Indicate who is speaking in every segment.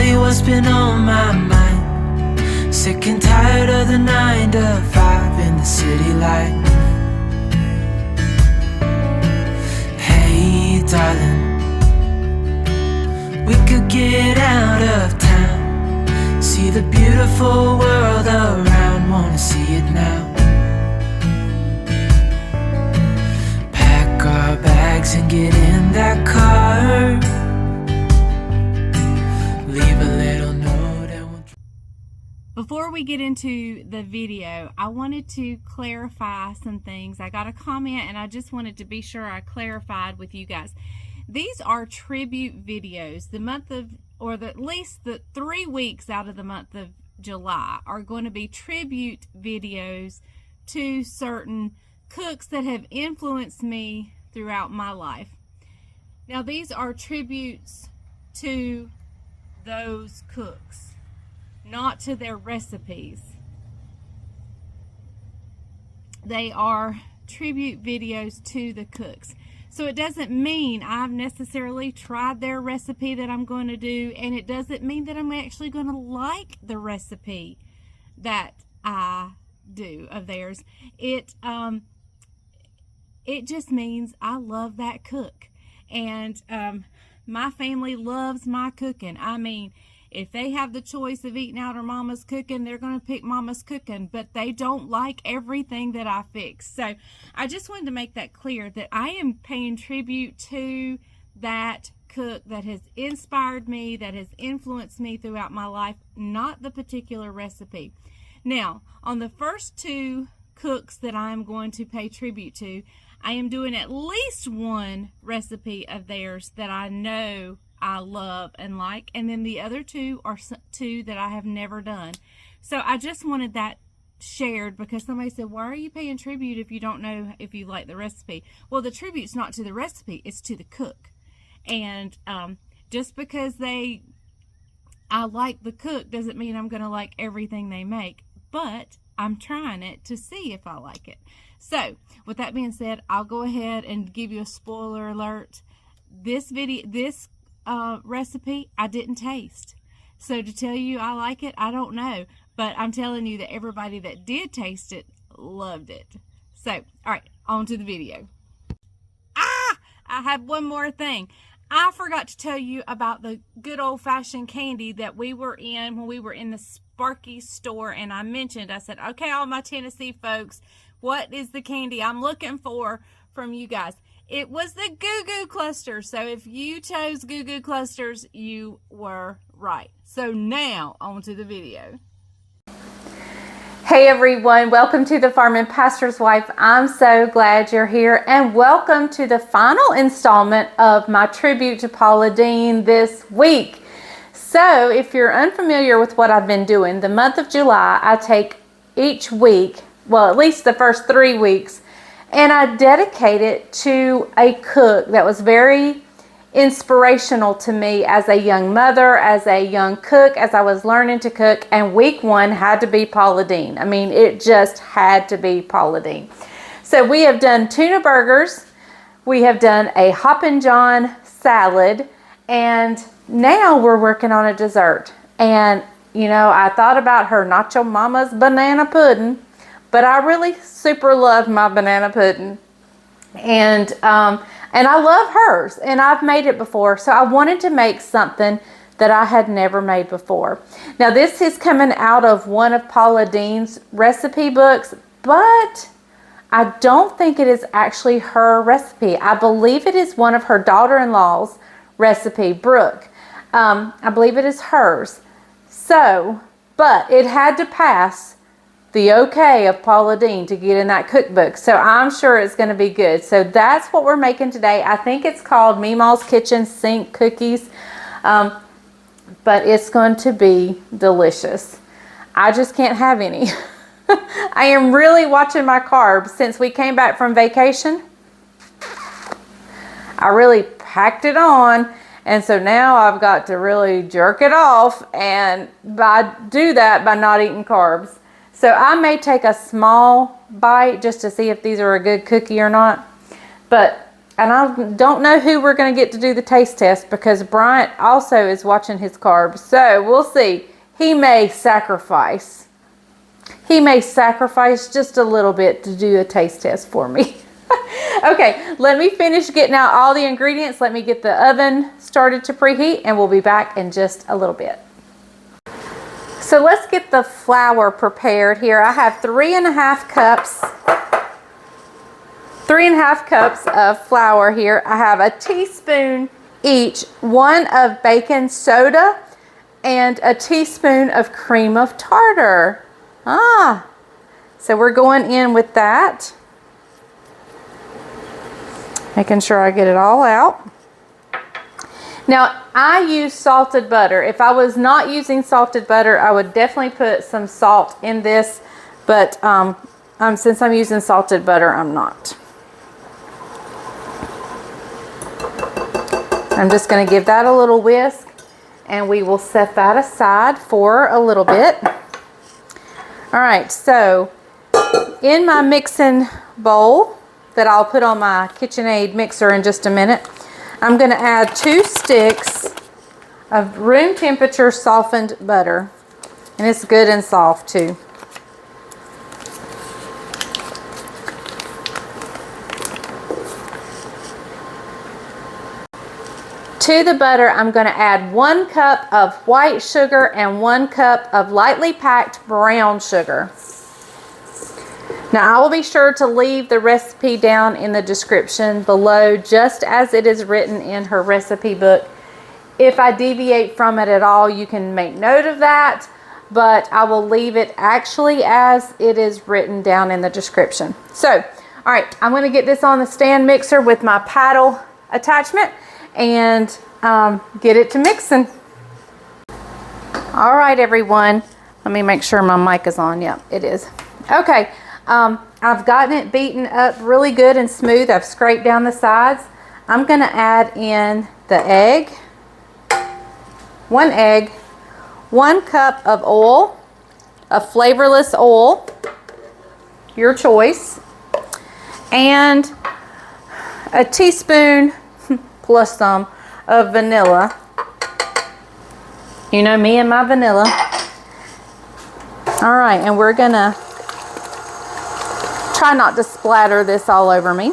Speaker 1: you what's been on my mind. Sick and tired of the 9 to 5 in the city life. Hey darling, we could get out of town, see the beautiful world around, wanna see it now. Pack our bags and get in that car, leave a little note and we'll...
Speaker 2: Before we get into the video, I wanted to clarify some things. I got a comment and I just wanted to be sure I clarified with you guys. These are tribute videos. The month of, or at least the 3 weeks out of the month of July are going to be tribute videos to certain cooks that have influenced me throughout my life. Now these are tributes to those cooks, not to their recipes. They are tribute videos to the cooks. So it doesn't mean I've necessarily tried their recipe that I'm going to do, and it doesn't mean that I'm actually going to like the recipe that I do of theirs. It just means I love that cook, and my family loves my cooking. I mean, if they have the choice of eating out or mama's cooking, they're going to pick mama's cooking, but they don't like everything that I fix. So I just wanted to make that clear, that I am paying tribute to that cook that has inspired me, that has influenced me throughout my life, not the particular recipe. Now, on the first 2 cooks that I'm going to pay tribute to, I am doing at least one recipe of theirs that I know I love and like, and then the other 2 are 2 that I have never done. So I just wanted that shared, because somebody said, why are you paying tribute if you don't know if you like the recipe? Well, the tribute's not to the recipe, it's to the cook. And just because I like the cook doesn't mean I'm going to like everything they make, but I'm trying it to see if I like it. So with that being said, I'll go ahead and give you a spoiler alert. This recipe I didn't taste, so to tell you I like it, I don't know, but I'm telling you that everybody that did taste it loved it. So all right, on to the video. I have one more thing. I forgot to tell you about the good old-fashioned candy that we were in when we were in the Sparky store, and I said, okay, all my Tennessee folks, what is the candy I'm looking for from you guys? It was the Goo Goo Clusters. So if you chose Goo Goo Clusters, you were right. So now, on to the video.
Speaker 3: Hey everyone, welcome to the Farm and Pastor's Wife. I'm so glad you're here, and welcome to the final installment of my tribute to Paula Deen this week. So if you're unfamiliar with what I've been doing, the month of July, I take each week, well, at least the first 3 weeks, and I dedicate it to a cook that was very inspirational to me as a young mother, as a young cook, as I was learning to cook, and week 1 had to be Paula Deen. I mean, it just had to be Paula Deen. So we have done tuna burgers, we have done a Hoppin' John salad, and now we're working on a dessert. And you know, I thought about her Nacho Mama's banana pudding, but I really super love my banana pudding, and I love hers, and I've made it before, so I wanted to make something that I had never made before. Now this is coming out of one of Paula Deen's recipe books, but I don't think it is actually her recipe. I believe it is one of her daughter-in-law's recipe, Brooke. I believe it is hers. So, but it had to pass the okay of Paula Deen to get in that cookbook. So I'm sure it's going to be good. So that's what we're making today. I think it's called Meemaw's Kitchen Sink Cookies. But it's going to be delicious. I just can't have any. I am really watching my carbs since we came back from vacation. I really packed it on. And so now I've got to really jerk it off, and do that by not eating carbs. So I may take a small bite just to see if these are a good cookie or not. But And I don't know who we're going to get to do the taste test because Bryant also is watching his carbs. So we'll see. He may sacrifice. He may sacrifice just a little bit to do a taste test for me. Okay, let me finish getting out all the ingredients. Let me get the oven started to preheat and we'll be back in just a little bit. So let's get the flour prepared here. I have 3.5 cups. 3.5 cups of flour here. I have a teaspoon each, 1 of baking soda and a teaspoon of cream of tartar. So we're going in with that. Making sure I get it all out. Now, I use salted butter. If I was not using salted butter, I would definitely put some salt in this, but since I'm using salted butter, I'm not. I'm just going to give that a little whisk, and we will set that aside for a little bit. All right, so in my mixing bowl that I'll put on my KitchenAid mixer in just a minute, I'm going to add 2 sticks of room temperature softened butter, and it's good and soft too. To the butter, I'm going to add 1 cup of white sugar and 1 cup of lightly packed brown sugar. Now, I will be sure to leave the recipe down in the description below, just as it is written in her recipe book. If I deviate from it at all, you can make note of that, but I will leave it actually as it is written down in the description. So, all right, I'm going to get this on the stand mixer with my paddle attachment and get it to mixing. All right, everyone. Let me make sure my mic is on. Yep, it is. Okay. I've gotten it beaten up really good and smooth. I've scraped down the sides. I'm going to add in the egg. 1 egg. 1 cup of oil. A flavorless oil. Your choice. And a teaspoon plus some of vanilla. You know me and my vanilla. All right, and we're going to try not to splatter this all over me.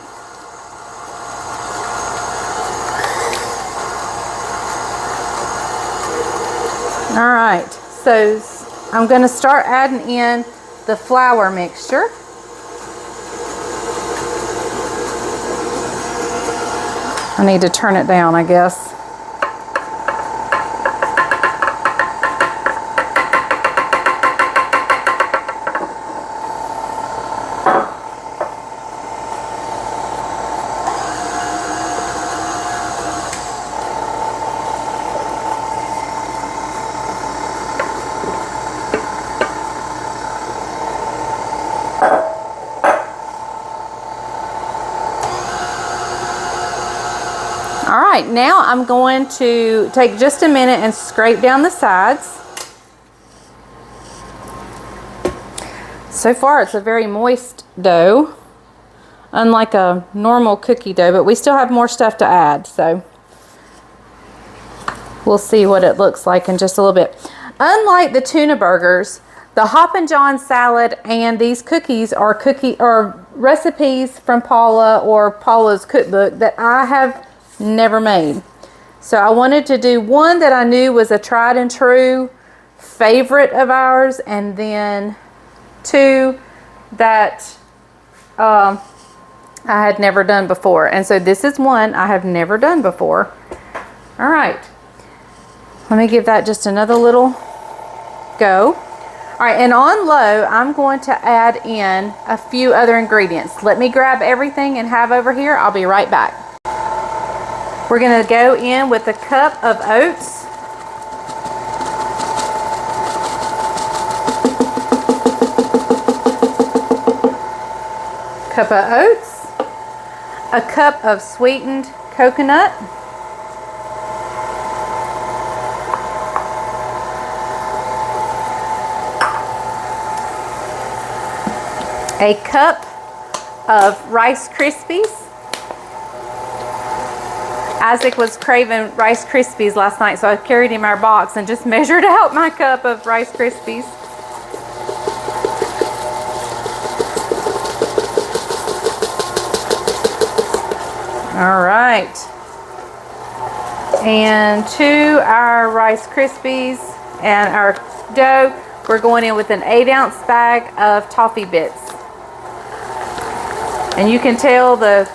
Speaker 3: All right, so I'm going to start adding in the flour mixture. I need to turn it down, I guess. All right, now I'm going to take just a minute and scrape down the sides. So far, it's a very moist dough, unlike a normal cookie dough, but we still have more stuff to add, so we'll see what it looks like in just a little bit. Unlike the tuna burgers, the Hoppin' John salad and these cookies are recipes from Paula or Paula's cookbook that I have never made. So I wanted to do one that I knew was a tried and true favorite of ours, and then 2 that I had never done before. And so this is one I have never done before. All right, let me give that just another little go. All right, and on low, I'm going to add in a few other ingredients. Let me grab everything and have over here. I'll be right back. We're going to go in with a cup of oats. Cup of oats. A cup of sweetened coconut. A cup of Rice Krispies. Isaac was craving Rice Krispies last night, so I carried him our box and just measured out my cup of Rice Krispies. All right. And to our Rice Krispies and our dough, we're going in with an 8-ounce bag of toffee bits. And you can tell the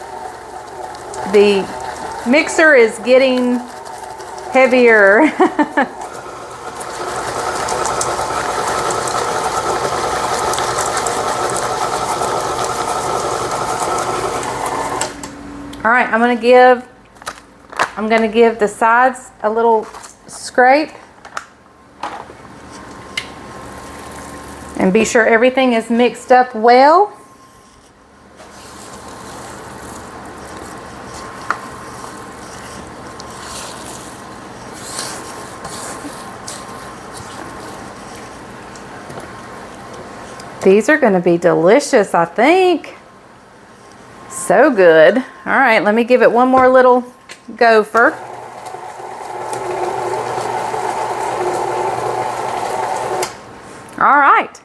Speaker 3: mixer is getting heavier. All right, I'm gonna give the sides a little scrape and be sure everything is mixed up well. These are going to be delicious, I think. So good. All right, let me give it one more little gopher. All right,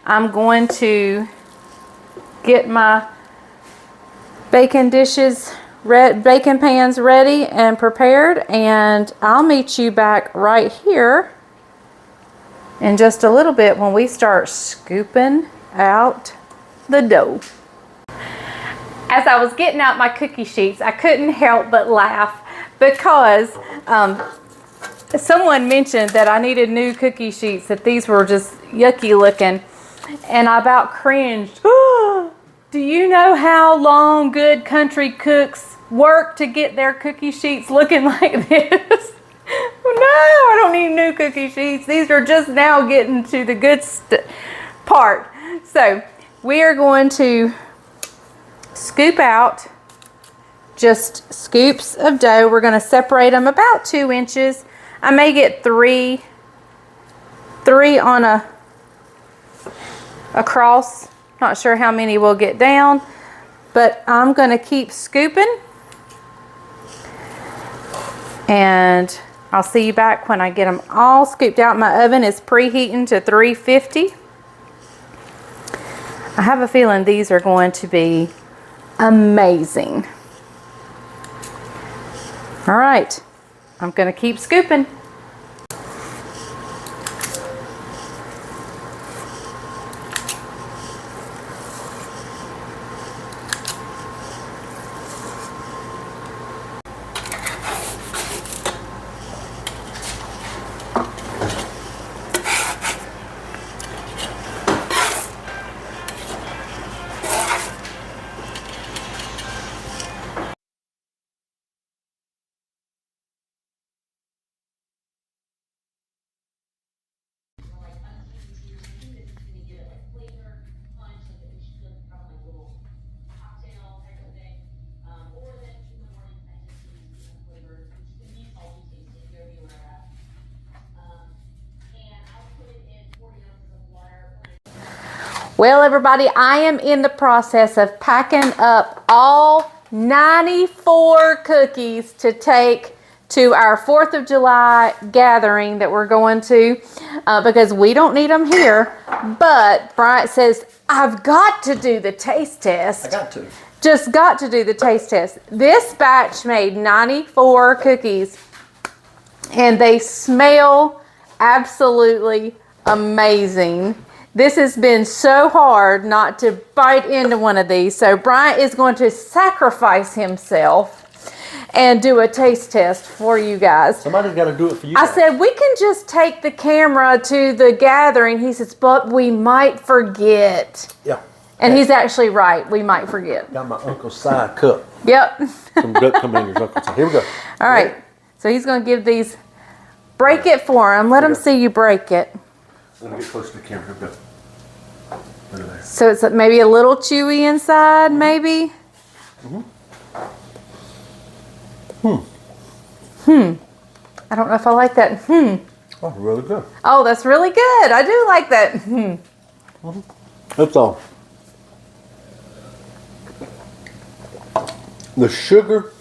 Speaker 3: I'm going to get my baking dishes, baking pans ready and prepared, and I'll meet you back right here in just a little bit when we start scooping out the dough. As I was getting out my cookie sheets, I couldn't help but laugh because someone mentioned that I needed new cookie sheets, that these were just yucky looking, and I about cringed. Do you know how long good country cooks work to get their cookie sheets looking like this? No, I don't need new cookie sheets. These are just now getting to the good part. So we are going to scoop out just scoops of dough. We're going to separate them about 2 inches. I may get three on across. Not sure how many we'll get down, but I'm going to keep scooping, and I'll see you back when I get them all scooped out. My oven is preheating to 350. I have a feeling these are going to be amazing. All right, I'm going to keep scooping. Well, everybody, I am in the process of packing up all 94 cookies to take to our 4th of July gathering that we're going to, because we don't need them here. But Bryant says, I've got to do the taste test.
Speaker 4: I got to.
Speaker 3: Just got to do the taste test. This batch made 94 cookies, and they smell absolutely amazing. This has been so hard not to bite into one of these. So Bryant is going to sacrifice himself and do a taste test for you guys.
Speaker 4: Somebody's got to do it for you.
Speaker 3: I said, we can just take the camera to the gathering. He says, but we might forget.
Speaker 4: Yeah.
Speaker 3: And he's actually right. We might forget.
Speaker 4: Got my Uncle Si cup.
Speaker 3: Yep.
Speaker 4: Some duck commander's Uncle Si. Here we go.
Speaker 3: All right. So he's going to give these, break it for him. Let him see you break it.
Speaker 4: Let me get close to the camera. Here we go. Look at that.
Speaker 3: So it's maybe a little chewy inside, maybe? I don't know if I like that.
Speaker 4: Oh, really good.
Speaker 3: Oh, that's really good. I do like that.
Speaker 4: That's all. The sugar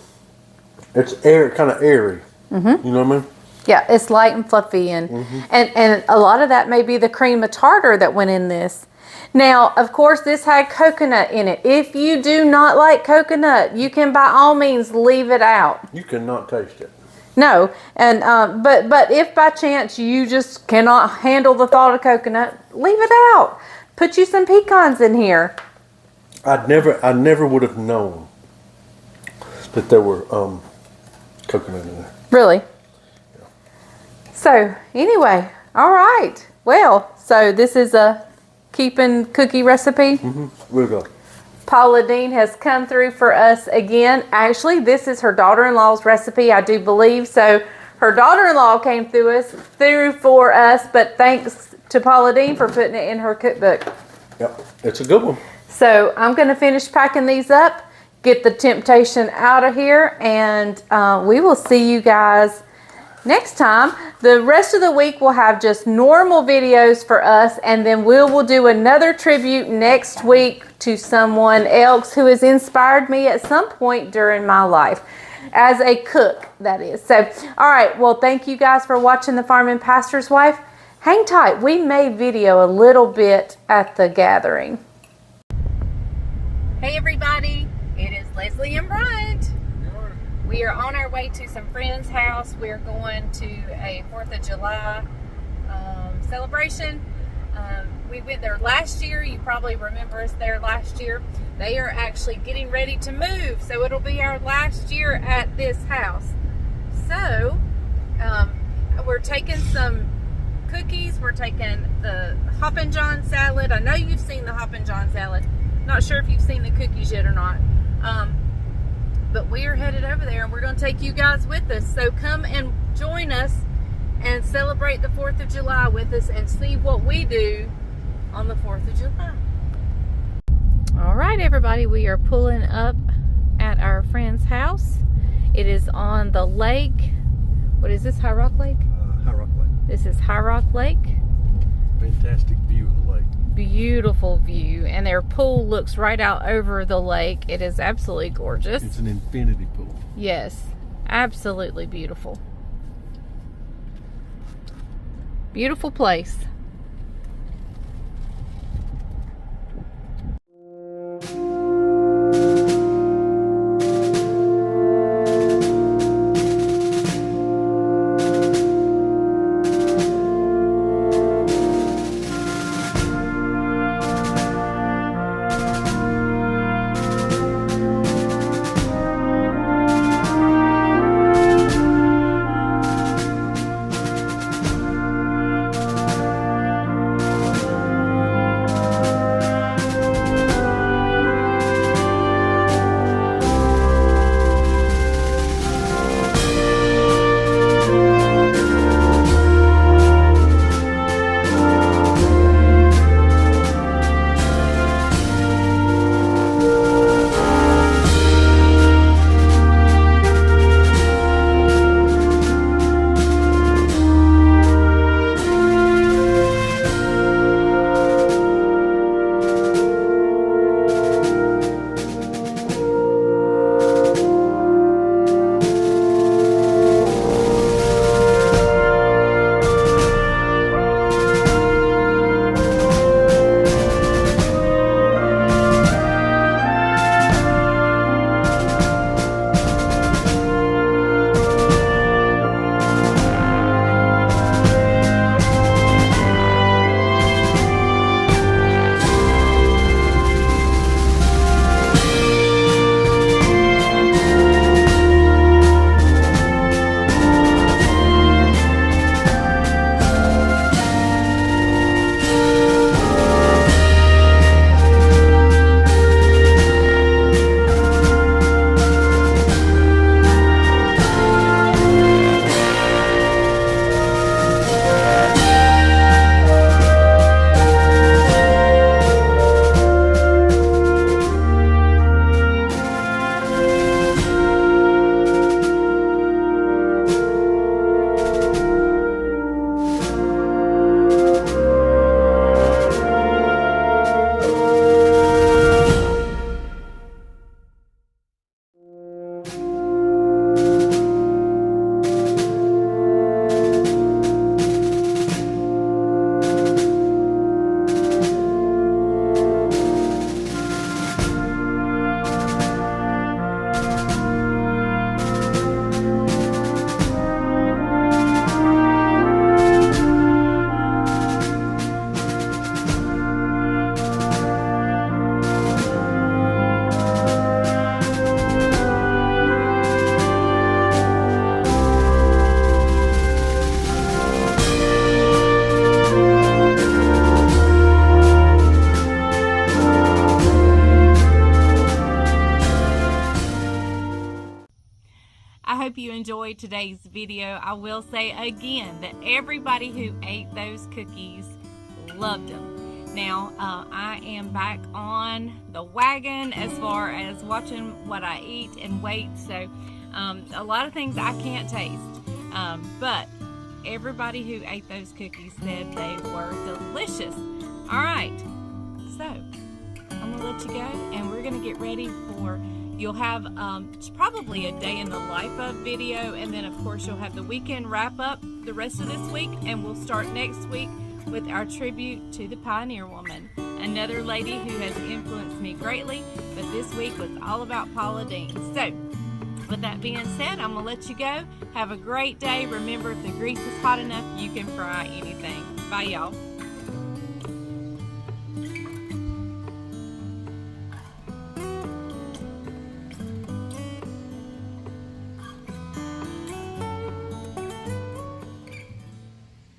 Speaker 4: It's kind of airy. Mm-hmm. You know what I mean?
Speaker 3: Yeah, it's light and fluffy, and and a lot of that may be the cream of tartar that went in this. Now, of course, this had coconut in it. If you do not like coconut, you can by all means leave it out.
Speaker 4: You cannot taste it.
Speaker 3: No, and but if by chance you just cannot handle the thought of coconut, leave it out. Put you some pecans in here.
Speaker 4: I never would have known that there were coconut in there.
Speaker 3: Really? Yeah. So anyway, all right. Well, so this is a keeping cookie recipe.
Speaker 4: We'll go.
Speaker 3: Paula Deen has come through for us again. Actually, this is her daughter-in-law's recipe, I do believe. So her daughter-in-law came through for us, but thanks to Paula Deen for putting it in her cookbook.
Speaker 4: Yep, it's a good one.
Speaker 3: So I'm going to finish packing these up, get the temptation out of here, and we will see you guys next time. The rest of the week we'll have just normal videos for us, and then we will do another tribute next week to someone else who has inspired me at some point during my life. As a cook, that is. So, all right. Well, thank you guys for watching The Farming Pastor's Wife. Hang tight. We may video a little bit at the gathering. Hey, everybody. It is Leslie and Bryant. We are on our way to some friend's house. We're going to a 4th of July celebration. We went there last year. You probably remember us there last year. They are actually getting ready to move, so it'll be our last year at this house. So we're taking some cookies. We're taking the Hoppin' John salad. I know you've seen the Hoppin' John salad. Not sure if you've seen the cookies yet or not. But we are headed over there, and we're going to take you guys with us. So come and join us and celebrate the 4th of July with us and see what we do on the 4th of July. All right, everybody, we are pulling up at our friend's house. It is on the lake. What is this, High Rock Lake?
Speaker 4: High Rock Lake.
Speaker 3: This is High Rock Lake.
Speaker 4: Fantastic view of the lake.
Speaker 3: Beautiful view, and their pool looks right out over the lake. It is absolutely gorgeous.
Speaker 4: It's an infinity pool.
Speaker 3: Yes, absolutely beautiful. Beautiful place.
Speaker 2: enjoyed today's video. I will say again that everybody who ate those cookies loved them. Now, I am back on the wagon as far as watching what I eat and weight, so a lot of things I can't taste, but everybody who ate those cookies said they were delicious. All right, so I'm gonna let you go, and we're gonna get ready for, you'll have probably a day in the life of video, and then of course you'll have the weekend wrap up the rest of this week, and we'll start next week with our tribute to the Pioneer Woman, another lady who has influenced me greatly, but this week was all about Paula Deen. So with that being said, I'm gonna let you go. Have a great day. Remember, if the grease is hot enough, you can fry anything. Bye, y'all.